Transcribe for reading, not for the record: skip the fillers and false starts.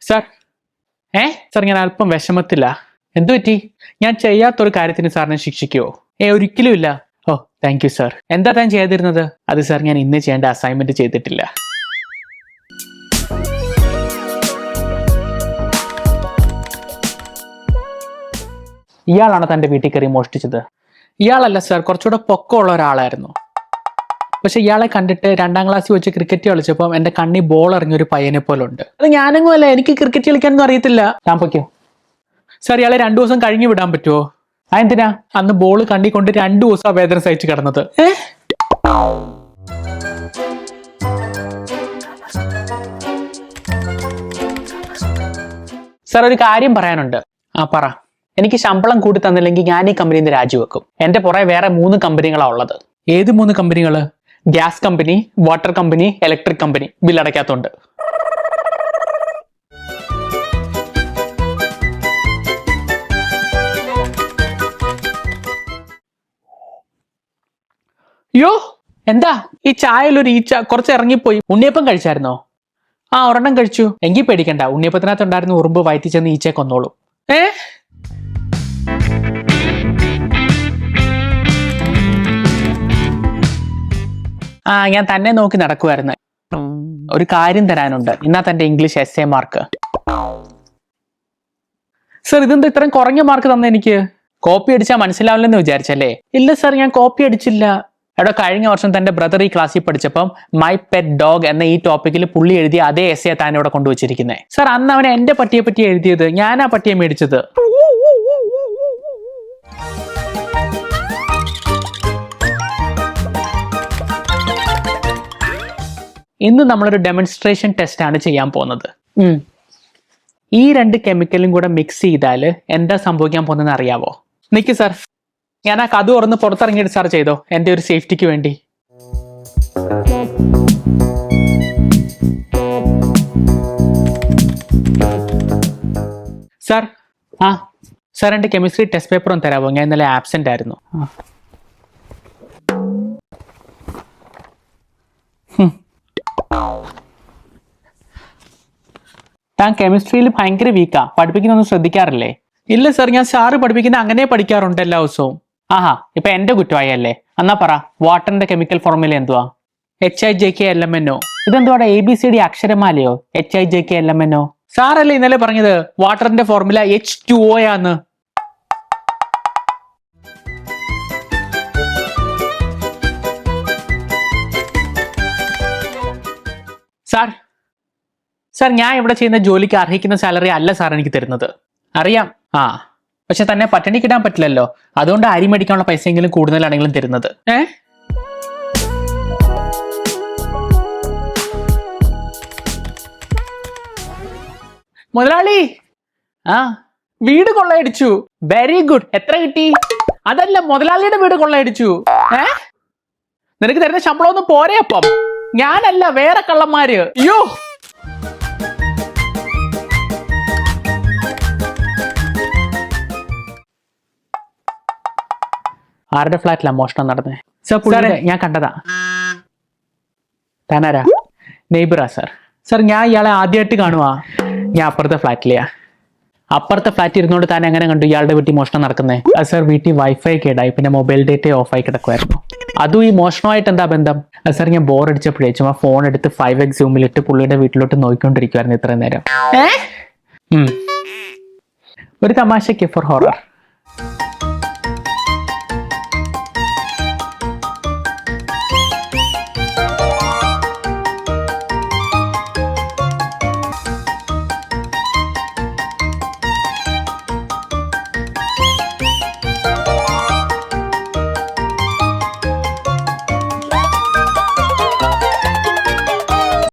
Sir sir ഞാൻ അല്പം വിഷമത്തില്ല. എന്തു പറ്റി? ഞാൻ ചെയ്യാത്തൊരു കാര്യത്തിന് സാറിനെ ശിക്ഷിക്കുവോ? ഒരിക്കലും ഇല്ല. ഓ താങ്ക് യു സാർ. എന്താ താൻ ചെയ്തിരുന്നത്? അത് സാർ ഞാൻ ഇന്ന് ചെയ്യേണ്ട അസൈൻമെന്റ് ചെയ്തിട്ടില്ല. ഇയാളാണ് തൻ്റെ വീട്ടിൽ കയറി മോഷ്ടിച്ചത്? ഇയാളല്ല സാർ, കുറച്ചുകൂടെ പൊക്കമുള്ള ഒരാളായിരുന്നു. പക്ഷെ ഇയാളെ കണ്ടിട്ട് 2ാം ക്ലാസ്സിൽ വെച്ച് ക്രിക്കറ്റ് കളിച്ചപ്പോൾ എൻ്റെ കണ്ണി ബോൾ എറിഞ്ഞൊരു പയ്യനെ പോലെ ഉണ്ട്. അത് ഞാനങ്ങും അല്ല, എനിക്ക് ക്രിക്കറ്റ് കളിക്കാനൊന്നും അറിയത്തില്ല. ഞാൻ പൊയ്ക്കോ സാർ. ഇയാളെ 2 ദിവസം കഴിഞ്ഞ് വിടാൻ പറ്റുമോ? അതെന്തിനാ? അന്ന് ബോൾ കണ്ണി കൊണ്ട് 2 ദിവസം വേദന സഹിച്ച് കിടന്നത്. സാർ ഒരു കാര്യം പറയാനുണ്ട്. പറ. എനിക്ക് ശമ്പളം കൂട്ടി തന്നില്ലെങ്കിൽ ഞാൻ ഈ കമ്പനിയിൽ നിന്ന് രാജിവെക്കും. എന്റെ പുറകെ വേറെ 3 കമ്പനികളാണ് ഉള്ളത്. ഏത് 3 കമ്പനികള്? Gas company, water company, electric company. ബില്ലടയ്ക്കാത്തോണ്ട്. യോ എന്താ ഈ ചായയിലൊരു ഈച്ച കുറച്ച് ഇറങ്ങിപ്പോയി. ഉണ്ണിയപ്പം കഴിച്ചായിരുന്നോ? ഒരെണ്ണം കഴിച്ചു. എങ്കിൽ പേടിക്കണ്ട, ഉണ്ണിയപ്പത്തിനകത്ത് ഉണ്ടായിരുന്ന ഉറുമ്പ് വയറ്റി ചെന്ന് ഈച്ചയെ കൊന്നോളൂ. ഞാൻ തന്നെ നോക്കി നടക്കുമായിരുന്നു. ഒരു കാര്യം തരാനുണ്ട്. ഇന്നാ തന്റെ ഇംഗ്ലീഷ് essay മാർക്ക്. സർ ഇതെന്താ ഇത്രയും കുറഞ്ഞ മാർക്ക് തന്നെ എനിക്ക്? കോപ്പി അടിച്ചാൽ മനസ്സിലാവില്ലെന്ന് വിചാരിച്ചല്ലേ? ഇല്ല സർ, ഞാൻ കോപ്പി അടിച്ചില്ല. കഴിഞ്ഞ വർഷം തന്റെ ബ്രദർ ഈ ക്ലാസ്സിൽ പഠിച്ചപ്പം മൈ പെറ്റ് ഡോഗ് എന്ന ഈ ടോപ്പിക്കിൽ പുള്ളി എഴുതിയ അതേ essay താൻ ഇവിടെ കൊണ്ടുവച്ചിരിക്കുന്നത്. സർ അന്ന് അവൻ എന്റെ പട്ടിയെ പറ്റി എഴുതിയത്, ഞാൻ ആ പട്ടിയെ മേടിച്ചത്. ഇന്ന് നമ്മളൊരു ഡെമോൺസ്ട്രേഷൻ ടെസ്റ്റ് ആണ് ചെയ്യാൻ പോകുന്നത്. ഈ 2 കെമിക്കലും കൂടെ മിക്സ് ചെയ്താൽ എന്താ സംഭവിക്കാൻ പോകുന്നതെന്ന് അറിയാവോ? നിക്ക് സാർ, ഞാൻ ആ കഥ തുറന്ന് പുറത്തിറങ്ങിയിട്ട് സാർ ചെയ്തോ, എൻ്റെ ഒരു സേഫ്റ്റിക്ക് വേണ്ടി. സാർ സാർ എൻ്റെ കെമിസ്ട്രി ടെസ്റ്റ് പേപ്പർ ഒന്ന് തരാമോ? ഞാൻ ഇന്നലെ ആബ്സെന്റ് ആയിരുന്നു. താൻ കെമിസ്ട്രിയിൽ ഭയങ്കര വീക്കാ. പഠിപ്പിക്കുന്നൊന്നും ശ്രദ്ധിക്കാറില്ലേ? ഇല്ല സർ, ഞാൻ സാറ് പഠിപ്പിക്കുന്ന അങ്ങനെ പഠിക്കാറുണ്ട് എല്ലാ ദിവസവും. ഇപ്പൊ എന്റെ കുറ്റമായല്ലേ? എന്നാ പറ, വാട്ടറിന്റെ കെമിക്കൽ ഫോർമുല എന്തുവാ? HIJKLMNO. ഇതെന്തുവാടെ ABCD അക്ഷരമാലയോ? HIJKLMNO. സാറല്ലേ ഇന്നലെ പറഞ്ഞത് വാട്ടറിന്റെ ഫോർമുല H2O ആന്ന്. സാർ ഞാൻ ഇവിടെ ചെയ്യുന്ന ജോലിക്ക് അർഹിക്കുന്ന സാലറി അല്ല സാർ എനിക്ക് തരുന്നത്. അറിയാം. പക്ഷെ തന്നെ പട്ടിണി കിടാൻ പറ്റില്ലല്ലോ. അതുകൊണ്ട് അരി മേടിക്കാനുള്ള പൈസയെങ്കിലും കൂടുതലാണെങ്കിലും തരുന്നത്. മുതലാളി വീട് കൊള്ളയടിച്ചു. Very good. എത്ര കിട്ടി? അതല്ല, മുതലാളിയുടെ വീട് കൊള്ളയടിച്ചു. നിനക്ക് തരുന്ന ശമ്പളം ഒന്നും പോരെ? അപ്പം ഞാനല്ല, വേറെ കള്ളന്മാര്. അയ്യോ, ആരുടെ ഫ്ലാറ്റിലാ മോഷണം നടന്നേ? സാർ ഞാൻ കണ്ടതാ. താനാരാ? നെയ്ബറാ സാർ. സാർ ഞാൻ ഇയാളെ ആദ്യമായിട്ട് കാണുവാ. ഞാൻ അപ്പുറത്തെ ഫ്ലാറ്റിലെയാ. അപ്പുറത്തെ ഫ്ലാറ്റ് ഇരുന്നോണ്ട് താൻ എങ്ങനെ കണ്ടു ഇയാളുടെ വീട്ടിൽ മോഷണം നടക്കുന്നേ? അത് സാർ വീട്ടിൽ വൈഫൈ കേടായി, പിന്നെ മൊബൈൽ ഡേറ്റ ഓഫായി കിടക്കുമായിരുന്നു. അതും ഈ മോഷണമായിട്ട് എന്താ ബന്ധം? അത് സാർ ഞാൻ ബോറടിച്ചപ്പോഴേ ചുമ്മാ ഫോൺ എടുത്ത് 5x സൂമിലിട്ട് പുള്ളിയുടെ വീട്ടിലോട്ട് നോക്കിക്കൊണ്ടിരിക്കുവായിരുന്നു ഇത്രയും നേരം. ഒരു തമാശക്ക് ഫോർ ഹൊറർ.